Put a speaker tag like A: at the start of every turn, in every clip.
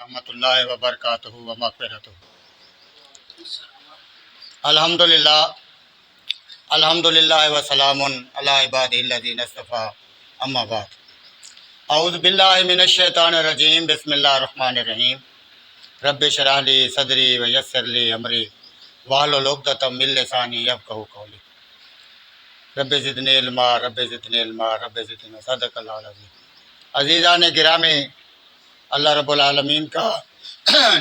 A: رحمۃ اللہ وبرکاتہ و مغفرتہ۔ الحمدللہ وسلام علی عبادہ الذین اصطفیٰ، اما بعد۔ اعوذ باللہ من الشیطان الرجیم، بسم اللہ الرحمن الرحیم۔ رب اشرح لی صدری ویسر لی امری واحلل عقدۃ من لسانی یفقہوا قولی۔ رب زدنی علما، رب زدنی علما، رب زدنی، صدق اللہ العظیم۔ عزیزان گرامی، اللہ رب العالمین کا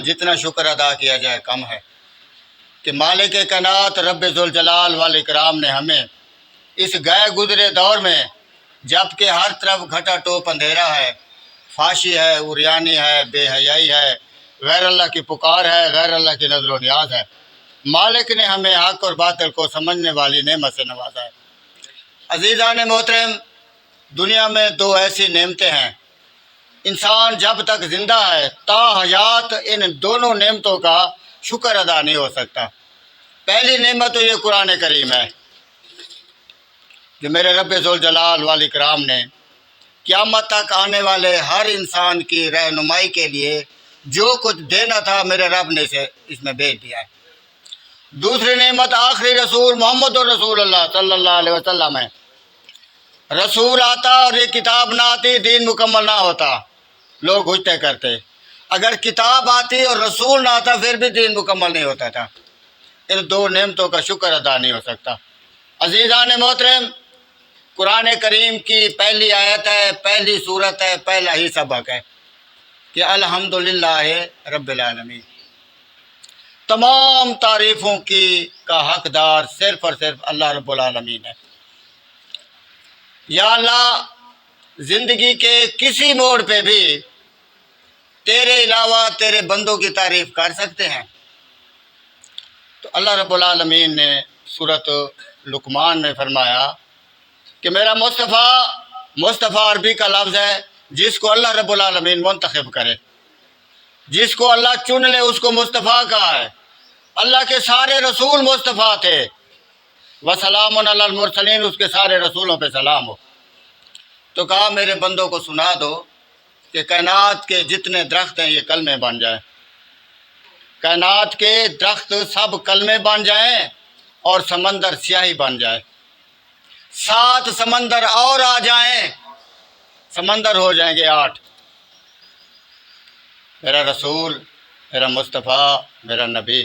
A: جتنا شکر ادا کیا جائے کم ہے کہ مالک کائنات رب ذوالجلال والاکرام نے ہمیں اس گئے گزرے دور میں، جب کہ ہر طرف گھٹا ٹوپ اندھیرا ہے، فحاشی ہے، عریانی ہے، بے حیائی ہے، غیر اللہ کی پکار ہے، غیر اللہ کی نظر و نیاز ہے، مالک نے ہمیں حق اور باطل کو سمجھنے والی نعمت سے نوازا ہے۔ عزیزان محترم، دنیا میں دو ایسی نعمتیں ہیں، انسان جب تک زندہ ہے تا حیات ان دونوں نعمتوں کا شکر ادا نہیں ہو سکتا۔ پہلی نعمت تو یہ قرآن کریم ہے جو میرے رب ذوالجلال والاکرام نے قیامت تک آنے والے ہر انسان کی رہنمائی کے لیے جو کچھ دینا تھا میرے رب نے اسے اس میں بھیج دیا ہے۔ دوسری نعمت آخری رسول محمد رسول اللہ صلی اللہ علیہ وسلم ہے۔ رسول آتا اور یہ کتاب نہ آتی، دین مکمل نہ ہوتا، لوگ گھستے کرتے۔ اگر کتاب آتی اور رسول نہ آتا پھر بھی دین مکمل نہیں ہوتا تھا۔ ان دو نعمتوں کا شکر ادا نہیں ہو سکتا۔ عزیزان محترم، قرآن کریم کی پہلی آیت ہے، پہلی صورت ہے، پہلا ہی سبق ہے کہ الحمدللہ رب العالمین، تمام تعریفوں کا حقدار صرف اور صرف اللہ رب العالمین ہے۔ یا اللہ، زندگی کے کسی موڑ پہ بھی تیرے علاوہ تیرے بندوں کی تعریف کر سکتے ہیں؟ تو اللہ رب العالمین نے سورۃ لقمان میں فرمایا کہ میرا مصطفیٰ عربی کا لفظ ہے جس کو اللہ رب العالمین منتخب کرے، جس کو اللہ چن لے اس کو مصطفیٰ کہا ہے۔ اللہ کے سارے رسول مصطفیٰ تھے، وسلام علی المرسلین، اس کے سارے رسولوں پہ سلام ہو۔ تو کہا میرے بندوں کو سنا دو کہ کائنات کے جتنے درخت ہیں یہ کلمے بن جائیں، کائنات کے درخت سب کلمے بن جائیں اور سمندر سیاہی بن جائے، 7 سمندر اور آ جائیں، سمندر ہو جائیں گے 8۔ میرا رسول، میرا مصطفیٰ، میرا نبی،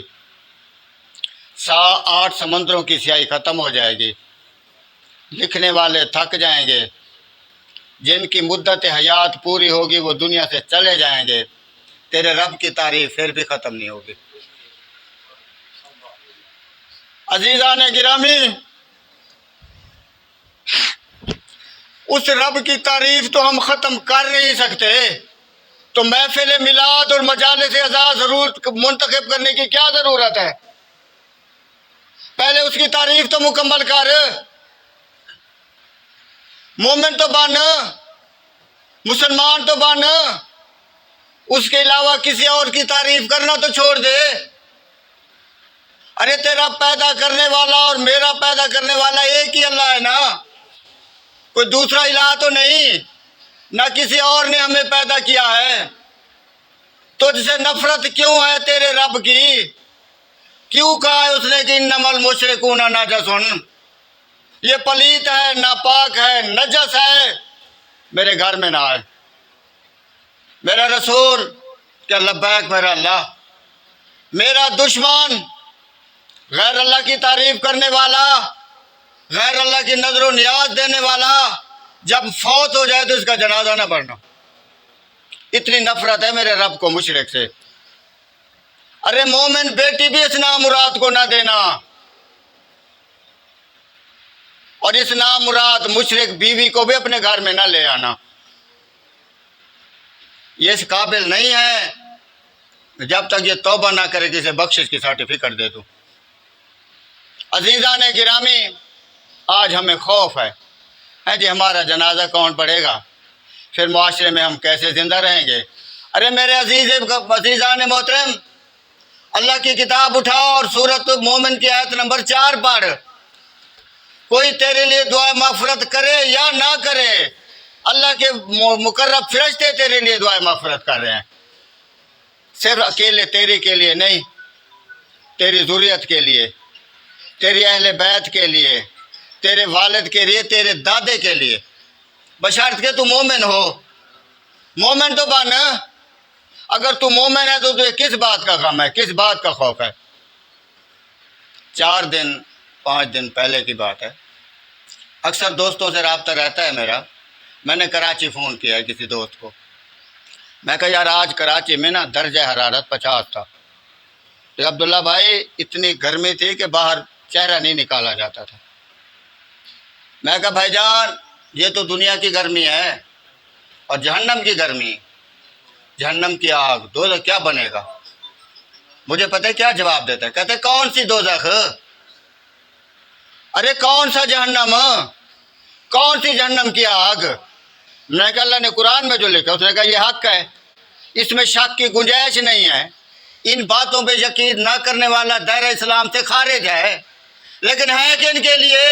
A: 8 سمندروں کی سیاہی ختم ہو جائے گی، لکھنے والے تھک جائیں گے، جن کی مدت حیات پوری ہوگی وہ دنیا سے چلے جائیں گے، تیرے رب کی تعریف پھر بھی ختم نہیں ہوگی۔ عزیزان گرامی، اس رب کی تعریف تو ہم ختم کر نہیں سکتے، تو محفل میلاد اور مجالس عزا ضرور منتخب کرنے کی کیا ضرورت ہے؟ پہلے اس کی تعریف تو مکمل کر، مومن تو بن، مسلمان تو بن، اس کے علاوہ کسی اور کی تعریف کرنا تو چھوڑ دے۔ ارے تیرا پیدا کرنے والا اور میرا پیدا کرنے والا ایک ہی اللہ ہے نا، کوئی دوسرا الہ تو نہیں، نہ کسی اور نے ہمیں پیدا کیا ہے۔ تجھ سے نفرت کیوں ہے تیرے رب کی؟ کیوں کہا ہے اس نے کہ انما المشرکون نجس، یہ پلیت ہے، ناپاک ہے، نجس ہے، میرے گھر میں نہ آئے۔ میرا رسول کہ لبیک میرا اللہ، میرا دشمن، غیر اللہ کی تعریف کرنے والا، غیر اللہ کی نظر و نیاز دینے والا، جب فوت ہو جائے تو اس کا جنازہ نہ پڑھنا۔ اتنی نفرت ہے میرے رب کو مشرک سے۔ ارے مومن بیٹی بھی اس نام مراد کو نہ دینا، اور اس نام مراد مشرک بیوی کو بھی اپنے گھر میں نہ لے آنا۔ یہ اس قابل نہیں ہے جب تک یہ توبہ نہ کرے کسی بخشش کی سرٹیفکیٹ دے دوں۔ عزیزان گرامی، آج ہمیں خوف ہے جی ہمارا جنازہ کون پڑھے گا، پھر معاشرے میں ہم کیسے زندہ رہیں گے؟ ارے میرے عزیزان محترم، اللہ کی کتاب اٹھاؤ اور سورۃ مومن کی آیت نمبر 4 پڑھ۔ کوئی تیرے لیے دعا مغفرت کرے یا نہ کرے، اللہ کے مقرب فرشتے تیرے لیے دعا مغفرت کر رہے ہیں۔ صرف اکیلے تیری کے لیے نہیں، تیری ذریت کے لیے، تیری اہل بیت کے لیے، تیرے والد کے لیے، تیرے دادے کے لیے، بشرط کہ تو مومن ہو۔ مومن تو بن۔ اگر تو مومن ہے تو تجھے کس بات کا غم ہے، کس بات کا خوف ہے؟ 5 دن پہلے کی بات ہے، اکثر دوستوں سے رابطہ رہتا ہے میرا، میں نے کراچی فون کیا ہے کسی دوست کو، میں کہا یار آج کراچی میں نا درجہ حرارت 50 تھا۔ تو عبداللہ بھائی اتنی گرمی تھی کہ باہر چہرہ نہیں نکالا جاتا تھا۔ میں کہا بھائی جان یہ تو دنیا کی گرمی ہے اور جہنم کی گرمی، جہنم کی آگ، دوزخ کیا بنے گا؟ مجھے پتہ ہے کیا جواب دیتا ہے، کہتے کون سی دوزخ؟ ارے کون سا جہنم؟ کون سی جہنم کی آگ؟ میں نے کہا اللہ نے قرآن میں جو لکھا اس نے کہا یہ حق ہے، اس میں شک کی گنجائش نہیں ہے، ان باتوں پہ یقین نہ کرنے والا دائرہ اسلام سے خارج ہے، لیکن ہے کہ ان کے لیے؟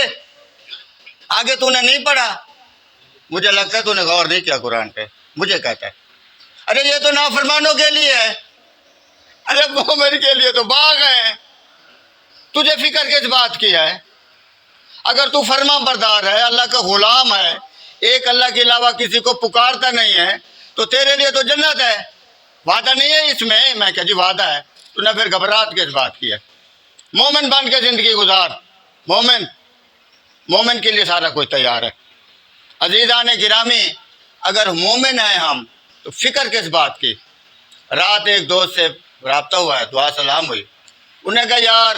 A: آگے تو نے نہیں پڑھا، مجھے لگتا ہے تو نے غور نہیں کیا قرآن پہ، مجھے کہتا ہے ارے یہ تو نافرمانوں کے لیے ہے، ارے مومن کے لیے تو باغ ہے، تجھے فکر کس بات کی ہے؟ اگر تو فرما بردار ہے، اللہ کا غلام ہے، ایک اللہ کے علاوہ کسی کو پکارتا نہیں ہے، تو تیرے لیے تو جنت ہے، وعدہ نہیں ہے اس میں؟ میں کہا جی وعدہ ہے۔ تو نے پھر گھبراہٹ کس بات کی ہے؟ مومن بن کے زندگی گزار، مومن کے لیے سارا کوئی تیار ہے۔ عزیزان گرامی، اگر مومن ہیں ہم تو فکر کس بات کی؟ رات ایک دوست سے رابطہ ہوا ہے، دعا سلام ہوئی، انہیں کہا یار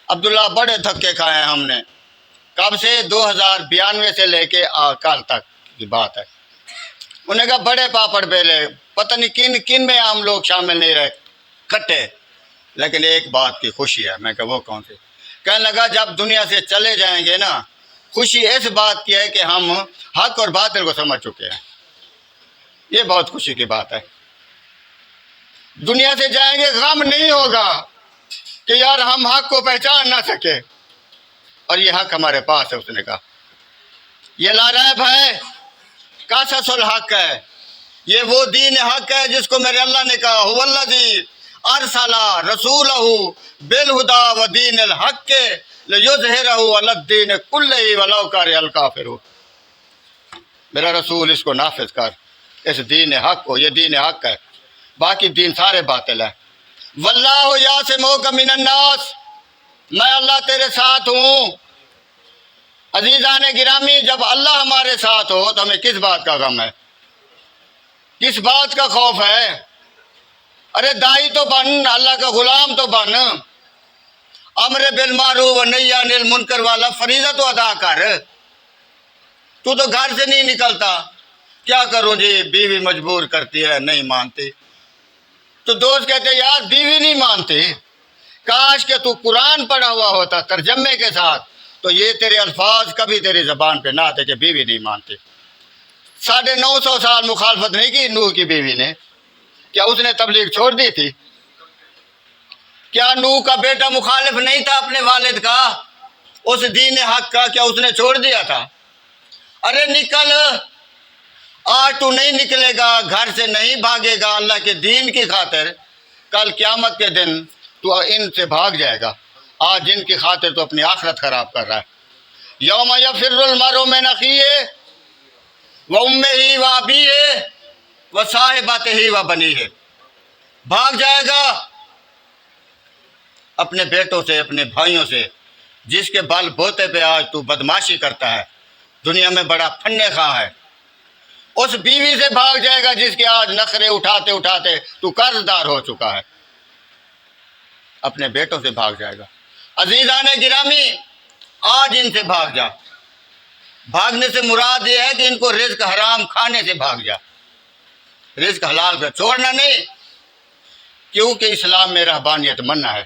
A: عبداللہ بڑے دھکے کھائے ہیں ہم نے، کب سے؟ 2092 سے لے کے کل تک کی بات ہے۔ انہوں نے کہا بڑے پاپڑ بیلے، پتہ نہیں کن کن میں ہم لوگ شامل نہیں رہے، کٹے، لیکن ایک بات کی خوشی ہے۔ میں کہا وہ کون سی؟ کہنے لگا جب دنیا سے چلے جائیں گے نا، خوشی اس بات کی ہے کہ ہم حق اور باطل کو سمجھ چکے ہیں، یہ بہت خوشی کی بات ہے۔ دنیا سے جائیں گے غم نہیں ہوگا کہ یار ہم حق کو پہچان نہ سکے، اور یہ حق ہمارے پاس ہے۔ اس نے کہا یہ لا ریب ہے، قصص الحق ہے، یہ وہ دین حق ہے جس کو میرے اللہ نے کہا هو الذی ارسل رسولہ بالہدی ودین الحق لیظہرہ علی الدین کلہ ولو کرہ الکافرون۔ میرا رسول اس کو نافذ کر، اس دین حق کو، یہ دین حق ہے، باقی دین سارے باطل ہے۔ واللہ یعصمک من الناس، میں اللہ تیرے ساتھ ہوں۔ عزیزان گرامی، جب اللہ ہمارے ساتھ ہو تو ہمیں کس بات کا غم ہے، کس بات کا خوف ہے؟ ارے دائی تو بن، اللہ کا غلام تو بن، امر بالمعروف و نہی عن المنکر والا فریضہ تو ادا کر۔ تو گھر سے نہیں نکلتا، کیا کروں جی بیوی مجبور کرتی ہے، نہیں مانتی۔ تو دوست کہتے یار بیوی نہیں مانتی، کاش کہ تو قرآن پڑھا ہوا ہوتا ترجمے کے ساتھ، تو یہ تیرے الفاظ کبھی تیری زبان پہ نہ آتے کہ بیوی نہیں مانتی۔ 950 سال مخالفت نہیں کی نوح کی بیوی نے، کیا اس نے تبلیغ چھوڑ دی تھی؟ کیا نوح کا بیٹا مخالف نہیں تھا اپنے والد کا، اس دین حق کا، کیا اس نے چھوڑ دیا تھا؟ ارے نکل، آج تو نہیں نکلے گا، گھر سے نہیں بھاگے گا اللہ کے دین کی خاطر، کل قیامت کے دن تو ان سے بھاگ جائے گا۔ آج جن کی خاطر تو اپنی آخرت خراب کر رہا ہے۔ یوم یفر المرء من اخیہ وامہ وابیہ وصاحبتہ وبنیہ، بھاگ جائے گا اپنے بیٹوں سے، اپنے بھائیوں سے، جس کے بل بوتے پہ آج تو بدماشی کرتا ہے، دنیا میں بڑا پھنے خواہ ہے۔ اس بیوی سے بھاگ جائے گا جس کے آج نخرے اٹھاتے اٹھاتے تو قرض دار ہو چکا ہے، اپنے بیٹوں سے بھاگ جائے گا۔ عزیزان گرامی، آج ان سے بھاگ جا۔ بھاگنے سے مراد یہ ہے کہ ان کو رزق حرام کھانے سے بھاگ جا، رزق حلال کا چھوڑنا نہیں، کیونکہ اسلام میں رہبانیت منع ہے،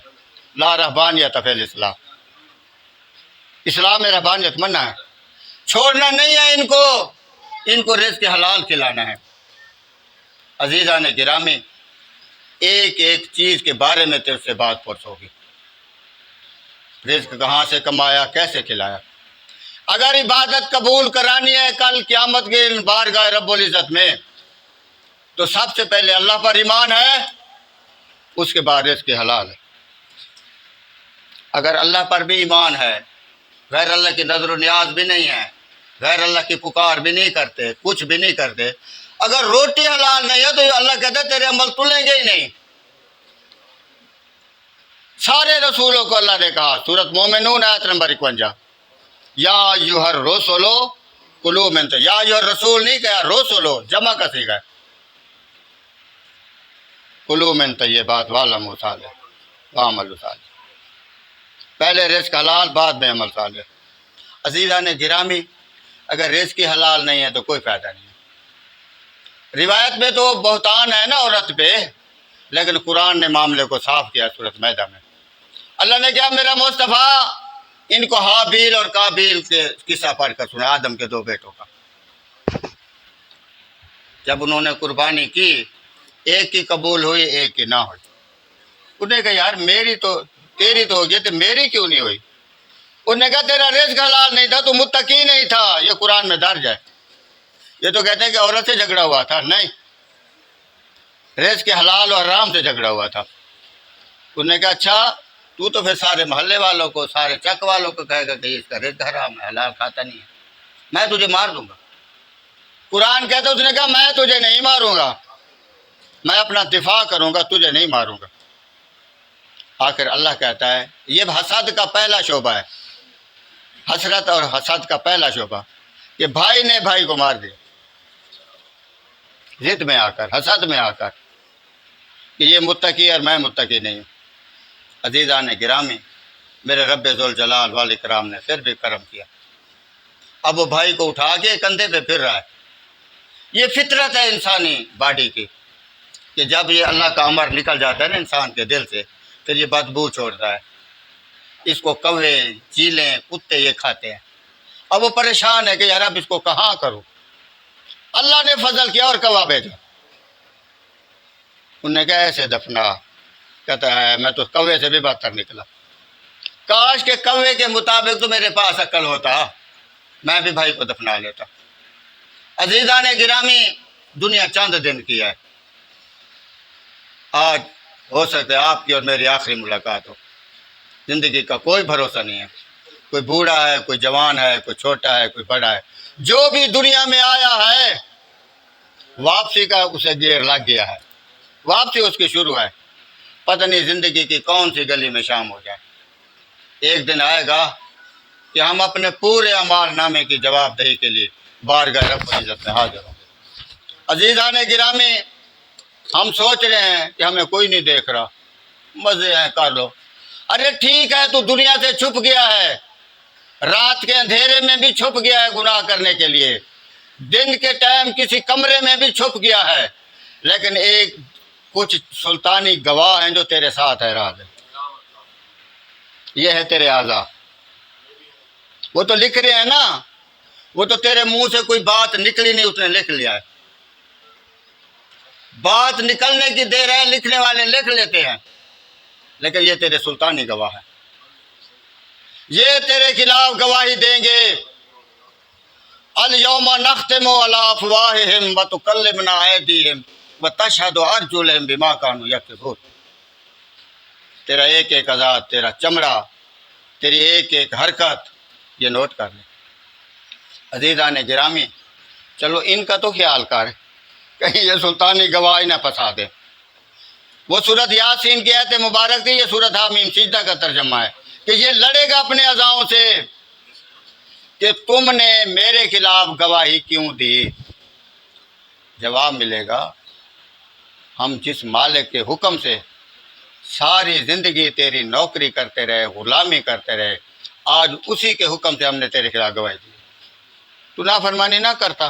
A: لا رہبانیت فی الاسلام، اسلام میں رہبانیت منع ہے، چھوڑنا نہیں ہے ان کو رزق حلال کھلانا ہے۔ عزیزان گرامی، ایک ایک چیز کے بارے میں تیرے سے بات پرس ہوگی، رزق کہاں سے کمایا، کیسے کھلایا۔ اگر عبادت قبول کرانی ہے کل قیامت کے بارگاہ رب العزت میں، تو سب سے پہلے اللہ پر ایمان ہے، اس کے بعد رزق حلال ہے۔ اگر اللہ پر بھی ایمان ہے، غیر اللہ کی نظر و نیاز بھی نہیں ہے، غیر اللہ کی پکار بھی نہیں کرتے، کچھ بھی نہیں کرتے، اگر روٹی حلال نہیں ہے تو اللہ کہتا ہے تیرے عمل تلیں گے ہی نہیں۔ سارے رسولوں کو اللہ نے کہا، سورۃ مومنون آیت نمبر 51، یا ایھا الرسول کلوا من یا ایھا الرسول نہیں کہا، رسولو جمع کا صیغہ ہے، کلوا من طیبات واعلموا صالح واعملوا صالح، پہلے رزق حلال بعد میں عمل صالح۔ عزیزان گرامی، اگر رزق کی حلال نہیں ہے تو کوئی فائدہ نہیں ہے۔ روایت میں تو بہتان ہے نا عورت پہ، لیکن قرآن نے معاملے کو صاف کیا سورۃ مائدہ میں۔ اللہ نے کہا میرا مصطفیٰ ان کو حابیل اور قابیل کے قصہ پڑھ کر سنا، آدم کے 2 بیٹوں کا۔ جب انہوں نے قربانی کی، ایک کی قبول ہوئی ایک کی نہ ہوئی۔ انہوں نے کہا یار میری تو تیری تو ہو گئی تو میری کیوں نہیں ہوئی؟ انہوں نے کہا تیرا رزق حلال نہیں تھا، تو متقی نہیں تھا، یہ قرآن میں درج ہے۔ یہ تو کہتے ہیں کہ عورت سے جھگڑا ہوا تھا، نہیں، رزق کے حلال اور حرام سے جھگڑا ہوا تھا۔ انہوں نے کہا اچھا تو پھر سارے محلے والوں کو، سارے چک والوں کو کہے گا کہ اس کا رزق حرام ہے، حلال کھاتا نہیں ہے، میں تجھے مار دوں گا۔ قرآن کہتا ہے، اس نے کہا میں تجھے نہیں ماروں گا، میں اپنا دفاع کروں گا، تجھے نہیں ماروں گا۔ آخر اللہ کہتا ہے یہ حسد کا پہلا شعبہ ہے، حسرت اور حسد کا پہلا شعبہ، کہ بھائی نے بھائی کو مار دیا ضد میں آ کر، حسد میں آ کر، کہ یہ متقی اور میں متقی نہیں ہوں۔ عزیزان گرامی، میرے رب ذوالجلال والاکرام نے پھر بھی کرم کیا، اب وہ بھائی کو اٹھا کے کندھے پہ پھر رہا ہے۔ یہ فطرت ہے انسانی باڈی کی، کہ جب یہ اللہ کا امر نکل جاتا ہے نا انسان کے دل سے، پھر یہ بدبو چھوڑتا ہے۔ اس کو کوے، چیلیں، کتے یہ کھاتے ہیں۔ اب وہ پریشان ہے کہ یار اب اس کو کہاں کروں؟ اللہ نے فضل کیا اور کوا بھیجا۔ انہوں نے کہا ایسے دفنا، کہتا ہے میں تو کوے سے بھی بدتر نکلا، کاش کہ کوے کے مطابق تو میرے پاس عقل ہوتا، میں بھی بھائی کو دفنا لیتا۔ عزیزان گرامی، دنیا چند دن کی ہے، آج ہو سکتا ہے آپ کی اور میری آخری ملاقات ہو۔ زندگی کا کوئی بھروسہ نہیں ہے، کوئی بوڑھا ہے، کوئی جوان ہے، کوئی چھوٹا ہے، کوئی بڑا ہے، جو بھی دنیا میں آیا ہے واپسی کا اسے گیئر لگ گیا ہے، واپسی اس کی شروع ہے۔ پتہ نہیں زندگی کی کون سی گلی میں شام ہو جائے۔ ایک دن آئے گا کہ ہم اپنے پورے اعمال نامے کی جواب دہی کے لیے بارگاہ رب العزت میں حاضر ہوں گے۔ عزیزان گرامی، ہم سوچ رہے ہیں کہ ہمیں کوئی نہیں دیکھ رہا، مزے ہیں کر لو۔ ارے ٹھیک ہے تو دنیا سے چھپ گیا ہے، رات کے اندھیرے میں بھی چھپ گیا ہے گناہ کرنے کے لیے، دن کے ٹائم کسی کمرے میں بھی چھپ گیا ہے، لیکن ایک کچھ سلطانی گواہ ہیں جو تیرے ساتھ ہے راز ہے۔ یہ ہے تیرے اعضاء، وہ تو لکھ رہے ہیں نا، وہ تو تیرے منہ سے کوئی بات نکلی نہیں، اس نے لکھ لیا ہے۔ بات نکلنے کی دیر ہے، لکھنے والے لکھ لیتے ہیں، لیکن یہ تیرے سلطانی گواہ ہیں، یہ تیرے خلاف گواہی دیں گے۔ الیوم نختم علی افواہہم وتکلمنا ایدیہم وتشہد ارجلہم بما کانوا یکسبون۔ تیرا ایک ایک اعضاء، تیرا چمڑا، تیری ایک ایک حرکت، یہ نوٹ کر لیں۔ عزیزان گرامی، چلو ان کا تو خیال کر، کہیں یہ سلطانی گواہی نہ پھنسا دے۔ وہ سورۃ یاسین کی آیت مبارک تھی، یہ سورۃ حامیم سجدہ کا ترجمہ ہے، کہ یہ لڑے گا اپنے اعضاؤں سے کہ تم نے میرے خلاف گواہی کیوں دی۔ جواب ملے گا ہم جس مالک کے حکم سے ساری زندگی تیری نوکری کرتے رہے، غلامی کرتے رہے، آج اسی کے حکم سے ہم نے تیرے خلاف گواہی دی۔ تو نافرمانی نہ کرتا،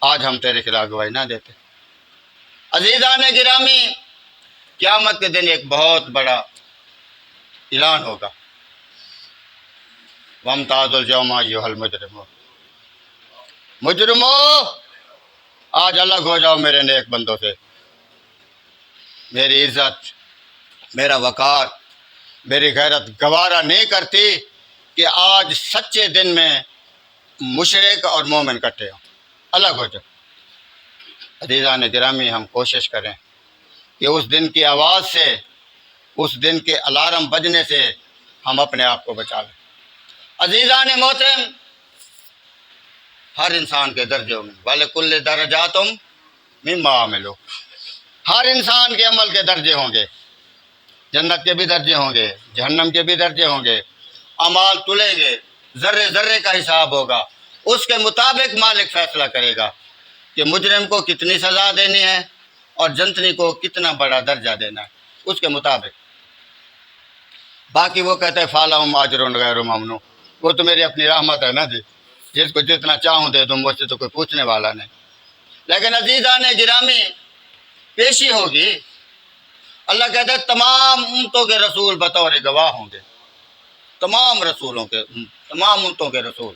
A: آج ہم تیرے خلاف گواہی نہ دیتے۔ عزیزان گرامی، قیامت کے دن ایک بہت بڑا اعلان ہوگا، وَامْتَازُوا الْيَوْمَ أَيُّهَا الْمُجْرِمُونَ۔ مجرمو، آج الگ ہو جاؤ میرے نیک بندوں سے۔ میری عزت، میرا وقار، میری غیرت گوارا نہیں کرتی کہ آج سچے دن میں مشرک اور مومن کٹھے ہوں، الگ ہو جاؤ۔ عزیزان گرامی، ہم کوشش کریں کہ اس دن کی آواز سے، اس دن کے الارم بجنے سے ہم اپنے آپ کو بچا لیں۔ عزیزان محترم، ہر انسان کے درجے ہوں گے، وَلِكُلِّ دَرَجَاتٌ مِّمَّا عَمِلُوا، ہر انسان کے عمل کے درجے ہوں گے، جنت کے بھی درجے ہوں گے، جہنم کے بھی درجے ہوں گے، اعمال تلیں گے، ذرے ذرے کا حساب ہوگا، اس کے مطابق مالک فیصلہ کرے گا کہ مجرم کو کتنی سزا دینی ہے اور جنتنی کو کتنا بڑا درجہ دینا ہے، اس کے مطابق۔ باقی وہ کہتے ہیں فَلَهُمْ أَجْرٌ غَيْرُ مَمْنُونٍ، وہ تو میری اپنی رحمت ہے نا جی، جس کو جتنا چاہوں دے دوں، مجھ سے تو کوئی پوچھنے والا نہیں۔ لیکن عزیزان گرامی، پیشی ہوگی، اللہ کہتا ہے تمام امتوں کے رسول بطور گواہ ہوں گے، تمام رسولوں کے، تمام امتوں کے رسول،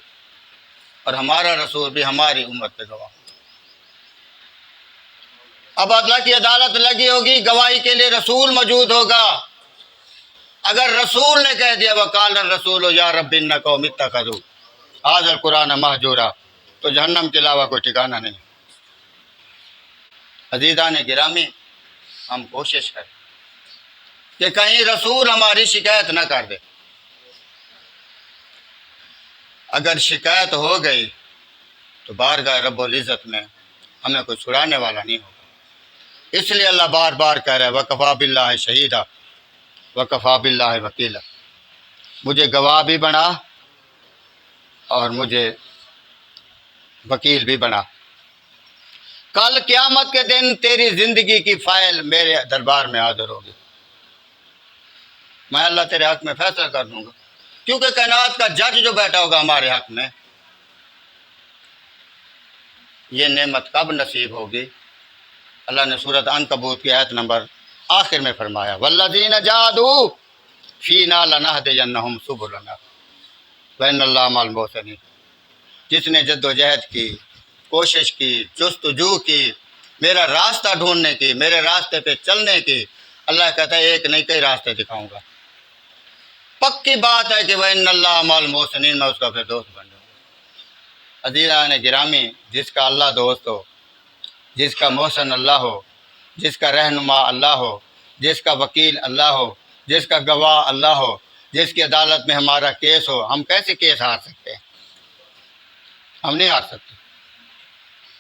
A: اور ہمارا رسول بھی ہماری امت پہ گواہ ہوگا۔ اب اللہ کی عدالت لگی ہوگی، گواہی کے لیے رسول موجود ہوگا۔ اگر رسول نے کہہ دیا وقال الرسول یا رب ان قوم اتخذوا ھذا القرآن مہجورا، تو جہنم کے علاوہ کوئی ٹھکانہ نہیں۔ عزیزان گرامی، ہم کوشش کریں کہ کہیں رسول ہماری شکایت نہ کر دے۔ اگر شکایت ہو گئی تو بارگاہ رب العزت میں ہمیں کوئی چھڑانے والا نہیں ہوگا۔ اس لیے اللہ بار بار کہہ رہا ہے وَكَفَىٰ بِاللَّهِ شَهِيدًا وَكَفَىٰ بِاللَّهِ وَكِيلًا، مجھے گواہ بھی بنا اور مجھے وکیل بھی بنا۔ کل قیامت کے دن تیری زندگی کی فائل میرے دربار میں حاضر ہوگی، میں اللہ تیرے حق میں فیصلہ کر دوں گا، کیونکہ کائنات کا جج جو بیٹھا ہوگا ہمارے حق میں، یہ نعمت کب نصیب ہوگی؟ اللہ نے سورۃ عنکبوت کی آیت نمبر آخر میں فرمایا وَالَّذِينَ جَاهَدُوا فِينَا لَنَهْدِيَنَّهُمْ سُبُلَنَا وَإِنَّ اللَّهَ مَعَ الْمُحْسِنِينَ، جس نے جد و جہد کی، کوشش کی، جستجو کی، میرا راستہ ڈھونڈنے کی، میرے راستے پہ چلنے کی، اللہ کہتا ہے ایک نہیں کئی راستے دکھاؤں گا۔ پکی بات ہے کہ وَإِنَّ اللَّهَ مَعَ الْمُحْسِنِينَ، میں اس کا پھر دوست بن جاؤں گا۔ عزیزان گرامی، جس کا اللہ دوست ہو، جس کا محسن اللہ ہو، جس کا رہنما اللہ ہو، جس کا وکیل اللہ ہو، جس کا گواہ اللہ ہو، جس کی عدالت میں ہمارا کیس ہو، ہم کیسے کیس ہار سکتے ہیں؟ ہم نہیں ہار سکتے۔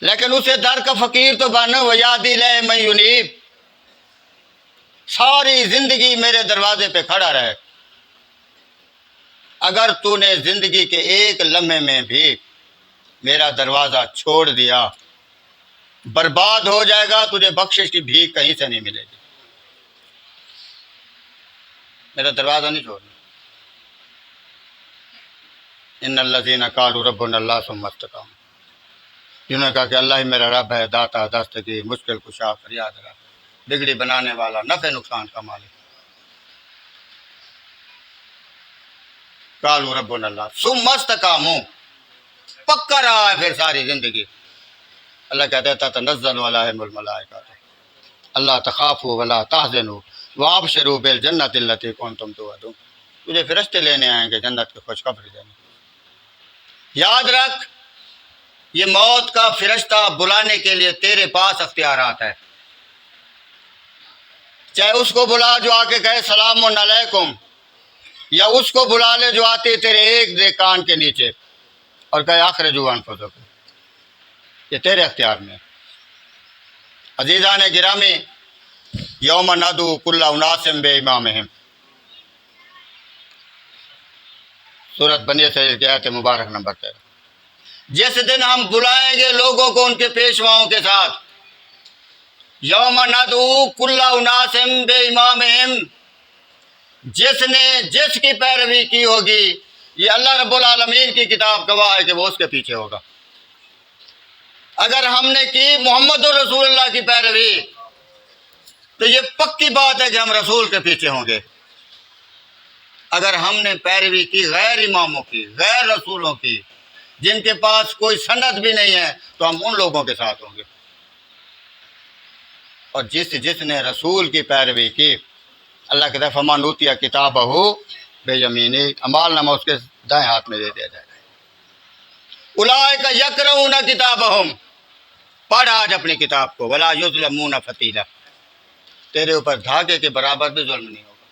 A: لیکن اسے در کا فقیر تو بنو وَيَهْدِي إِلَيْهِ مَن يُنِيبُ، ساری زندگی میرے دروازے پہ کھڑا رہے۔ اگر تو نے زندگی کے ایک لمحے میں بھی میرا دروازہ چھوڑ دیا، برباد ہو جائے گا، تجھے بخشش کی بھیک کہیں سے نہیں ملے گی۔ میرا دروازہ نہیں چھوڑنا۔ ان الذین قالوا ربنا اللہ ثم استقاموا، جنہوں نے کہا کہ اللہ ہی میرا رب ہے، داتا دستگیر، مشکل کشا، فریاد رہا، بگڑی بنانے والا، نفع نقصان کا مالک۔ قالوا ربنا اللہ ثم استقاموا، پکا رہا ہے پھر ساری زندگی۔ اللہ کہتا ہے تتنزل علیہم الملائکۃ اللہ تخافوا ولا تحزنوا وابشروا بالجنۃ التی کنتم توعدون، تجھے فرشتے لینے آئیں گے جنت کی خوشخبری دینے۔ یاد رکھ، یہ موت کا فرشتہ بلانے کے لیے تیرے پاس اختیارات ہے۔ چاہے اس کو بلا جو آ کے کہے سلام علیکم، یا اس کو بلا لے جو آتے تیرے ایک دے کان کے نیچے اور کہے اخرجوا انفسکم، یہ تیرے اختیار میں۔ عزیزان گرامی، یوم ندعو کل اناس بامامہم، سورۃ بنی اسرائیل کی آیت مبارک نمبر 13۔ جس دن ہم بلائیں گے لوگوں کو ان کے پیشواؤں کے ساتھ، یوم ندعو کل اناس بامامہم، جس نے جس کی پیروی کی ہوگی، یہ اللہ رب العالمین کی کتاب گواہ ہے کہ وہ اس کے پیچھے ہوگا۔ اگر ہم نے کی محمد رسول اللہ کی پیروی تو یہ پکی بات ہے کہ ہم رسول کے پیچھے ہوں گے۔ اگر ہم نے پیروی کی غیر اماموں کی، غیر رسولوں کی، جن کے پاس کوئی سند بھی نہیں ہے، تو ہم ان لوگوں کے ساتھ ہوں گے۔ اور جس نے رسول کی پیروی کی، اللہ کہتا ہے فمن اوتی کتابہ بیمینہ، اعمال نامہ اس کے دائیں ہاتھ میں دے دیا جائے گا۔ اولئک یقرؤون کتابہم، پڑھ آج اپنی کتاب کو، ولا یظلمون فتیلا، تیرے اوپر دھاگے کے برابر بھی ظلم نہیں ہوگا۔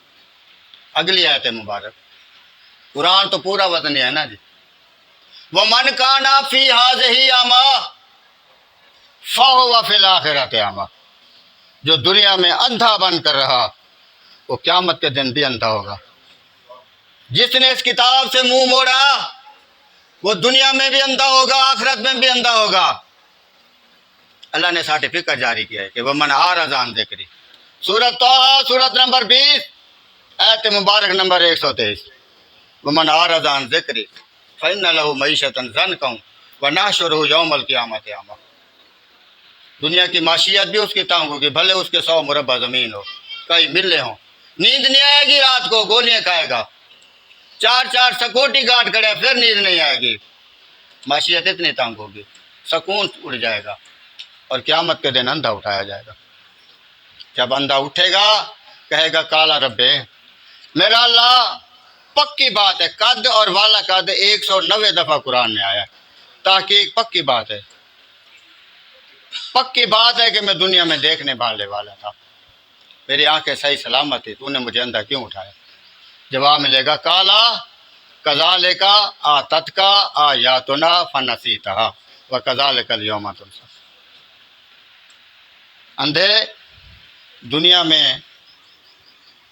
A: اگلی آیت مبارک، قرآن تو پورا وزنی ہے نا جی۔ وَمَنْ كَانَ فِي هَٰذِهِ أَعْمَىٰ فَهُوَ فِي الْآخِرَةِ أَعْمَىٰ، جو دنیا میں اندھا بن کر رہا وہ قیامت کے دن بھی اندھا ہوگا۔ جس نے اس کتاب سے منہ موڑا وہ دنیا میں بھی اندھا ہوگا، آخرت میں بھی اندھا ہوگا۔ اللہ نے سرٹیفکیٹ جاری کیا ہے کہ وَمَنْ أَعْرَضَ عَنْ ذِكْرِي، سورۃ طٰہٰ، سورت نمبر 20، آیت مبارک نمبر 123، وَمَنْ أَعْرَضَ عَنْ ذِكْرِي فَإِنَّ لَهُ مَعِيشَةً ضَنْكًا وَنَحْشُرُهُ يَوْمَ الْقِيَامَةِ أَعْمَىٰ۔ دنیا کی معیشت بھی اس کی تنگ ہوگی، بھلے اس کے 100 مربع زمین ہو، کئی ملے ہوں، نیند نہیں آئے گی، رات کو گولیاں کھائے گا، 4 سیکورٹی گارڈ کھڑے پھر نیند نہیں آئے گی، معیشت اتنی تنگ ہوگی، سکون اڑ جائے گا، اور قیامت کے دن اندھا اٹھایا جائے گا۔ جب اندھا اٹھے گا کہے گا کالا ربے میرا اللہ، پکی بات ہے، قد اور والا قد 190 دفعہ قرآن میں آیا ہے، تحقیق پکی بات ہے، پکی بات ہے کہ میں دنیا میں دیکھنے والے والا تھا، میری آنکھیں صحیح سلامت تھی، تو نے مجھے اندھا کیوں اٹھایا؟ جواب ملے گا کالا کذالک آتتک آیاتنا فنسیتھا وکذالک الیوم تنسیٰ۔ اندھے، دنیا میں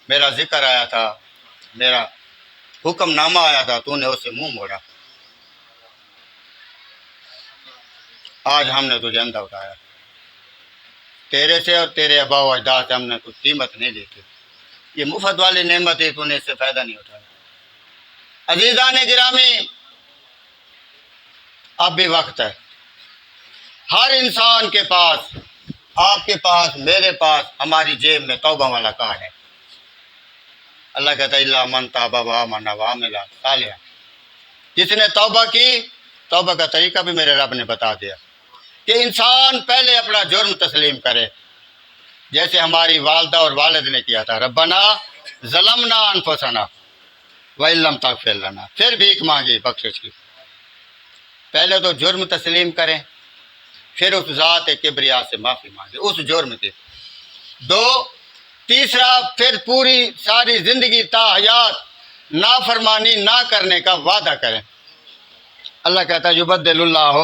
A: میرا ذکر آیا تھا، میرا حکم نامہ آیا تھا، تو نے اس سے منہ موڑا، آج ہم نے تجھے اندھا اٹھایا، تیرے سے اور تیرے آباء و اجداد سے ہم نے کچھ قیمت نہیں دی تھی، یہ مفت والی نعمت ہے، تو نے اس سے فائدہ نہیں اٹھایا۔ عزیزان گرامی، اب بھی وقت ہے، ہر انسان کے پاس، آپ کے پاس، میرے پاس، ہماری جیب میں توبہ والا کارڈ ہے۔ اللہ کہتا ہے الا من تاب وآمن وعمل صالحا، جس نے توبہ کی، توبہ کا طریقہ بھی میرے رب نے بتا دیا کہ انسان پہلے اپنا جرم تسلیم کرے، جیسے ہماری والدہ اور والد نے کیا تھا، ربنا ظلمنا انفسنا وَإِن لَّمْ تَغْفِرْ لَنَا، پھر بھیک مانگی بخشش کی۔ پہلے تو جرم تسلیم کریں، پھر اس ذات کبریا سے معافی مانگے اس جرم کی۔ 2، تیسرا، پھر پوری ساری زندگی تا حیات نافرمانی نہ کرنے کا وعدہ کریں۔ اللہ کہتا ہے یبدل اللہ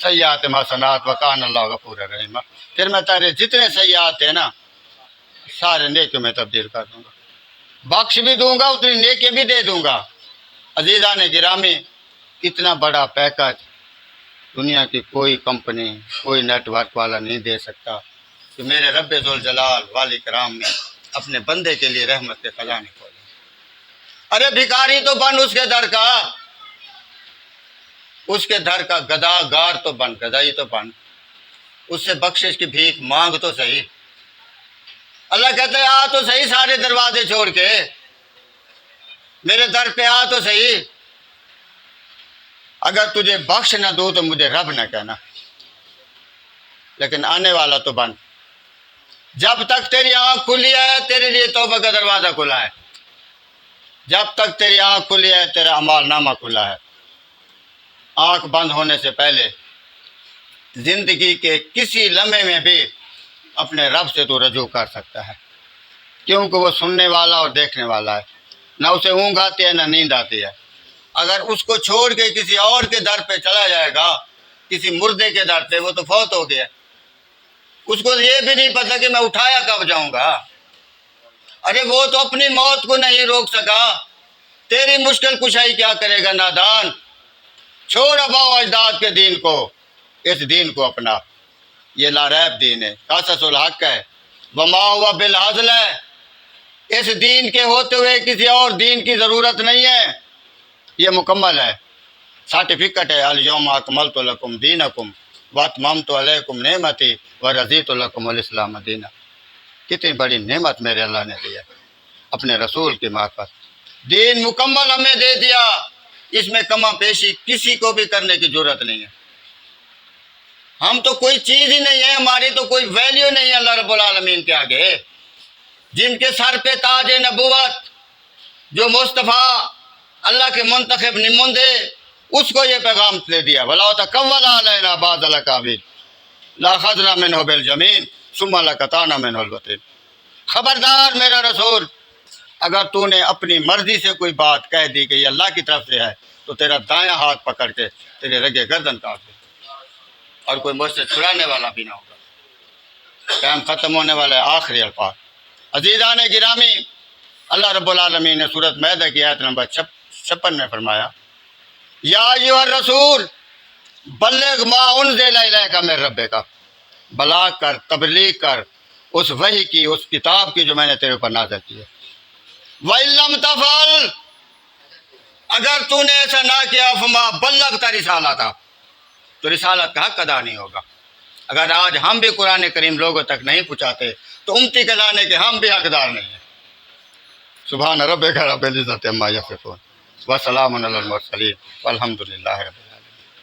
A: سیئات حسنات وکان اللہ غفور رحیم، پھر میں تیرے جتنے سیئات ہیں نا سارے نیکیوں میں تبدیل کر دوں گا، بخش بھی دوں گا، اتنی نیکی بھی دے دوں گا۔ عزیزان گرامی، اتنا بڑا پیکج دنیا کی کوئی کمپنی، کوئی نیٹ ورک والا نہیں دے سکتا کہ میرے رب ذوالجلال والی کرام نے اپنے بندے کے لیے رحمت کے خزانے کھولے۔ ارے بھکاری تو بن اس کے در کا، اس کے در کا گدا گار تو بن، گدائی تو بن، اس سے بخشش کی بھیک مانگ تو صحیح۔ اللہ کہتا ہے آ تو صحیح، سارے دروازے چھوڑ کے میرے در پہ آ تو صحیح، اگر تجھے بخش نہ دوں تو مجھے رب نہ کہنا، لیکن آنے والا تو بن۔ جب تک تیری آنکھ کھلی ہے تیرے لیے توبہ کا دروازہ کھلا ہے، جب تک تیری آنکھ کھلی ہے تیرا اعمال نامہ کھلا ہے۔ آنکھ بند ہونے سے پہلے زندگی کے کسی لمحے میں بھی اپنے رب سے تو رجوع کر سکتا ہے، کیونکہ وہ سننے والا اور دیکھنے والا ہے، نہ اسے اونگ آتی ہے نہ نیند آتی ہے۔ اگر اس کو چھوڑ کے کسی اور کے در پہ چلا جائے گا، کسی مردے کے در پہ، وہ تو فوت ہو گیا، اس کو یہ بھی نہیں پتا کہ میں اٹھایا کب جاؤں گا۔ ارے وہ تو اپنی موت کو نہیں روک سکا، تیری مشکل کشائی کیا کرے گا نادان؟ چھوڑ آباء و اجداد کے دین کو، اس دین کو اپنا، یہ لاریب دین ہے، قصص الحق ہے، وما ہوا بالعدل ہے، اس دین کے ہوتے ہوئے کسی اور دین کی ضرورت نہیں ہے، یہ مکمل ہے، سرٹیفکیٹ ہے، الیوم اکملت لکم دینکم واتممت علیکم نعمتی ورضیت لکم الاسلام دینا۔ کتنی بڑی نعمت میرے اللہ نے دی ہے اپنے رسول کی معرفت، دین مکمل ہمیں دے دیا، اس میں کما پیشی کسی کو بھی کرنے کی ضرورت نہیں ہے۔ ہم تو کوئی چیز ہی نہیں ہے، ہماری تو کوئی ویلیو نہیں ہے اللہ رب العالمین کے آگے۔ جن کے سر پہ تاج نبوت، جو مصطفیٰ اللہ کے منتخب نمائندے، اس کو یہ پیغام دے دیا وَلَوْ تَقَوَّلَ عَلَيْنَا بَعْضَ الْأَقَاوِيلِ لَأَخَذْنَا مِنْهُ بِالْيَمِينِ ثُمَّ لَقَطَعْنَا مِنْهُ الْوَتِينَ۔ خبردار میرا رسول، اگر تو نے اپنی مرضی سے کوئی بات کہہ دی کہ یہ اللہ کی طرف سے ہے تو تیرا دایاں ہاتھ پکڑ کے تیرے رگے گردن کاٹ دے، اور کوئی مجھ سے چھڑانے والا بھی نہ ہوگا۔ ٹائم ختم ہونے والا ہے، آخری الفاظ۔ عزیزان گرامی، اللہ رب العالمین نے سورۃ مائدہ کی آیت نمبر 56 میں فرمایا، یا ایھا الرسول بلغ ما انزل الیک من ربک، بلاغ کر، تبلیغ کر اس وحی کی، اس کتاب کی جو میں نے تیرے اوپر نازل کی ہے۔ وَإِن لَّمْ تَفْعَلْ، اگر تو نے ایسا نہ کیا، فما بلغت رسالتہ، تو رسالت کا حق ادا نہیں ہوگا۔ اگر آج ہم بھی قرآن کریم لوگوں تک نہیں پہنچاتے تو امتی کے لانے کے ہم بھی حقدار نہیں ہیں۔ سبحان ربک رب العزۃ عما یصفون وسلام علی المرسلین والحمد للہ رب العالمین۔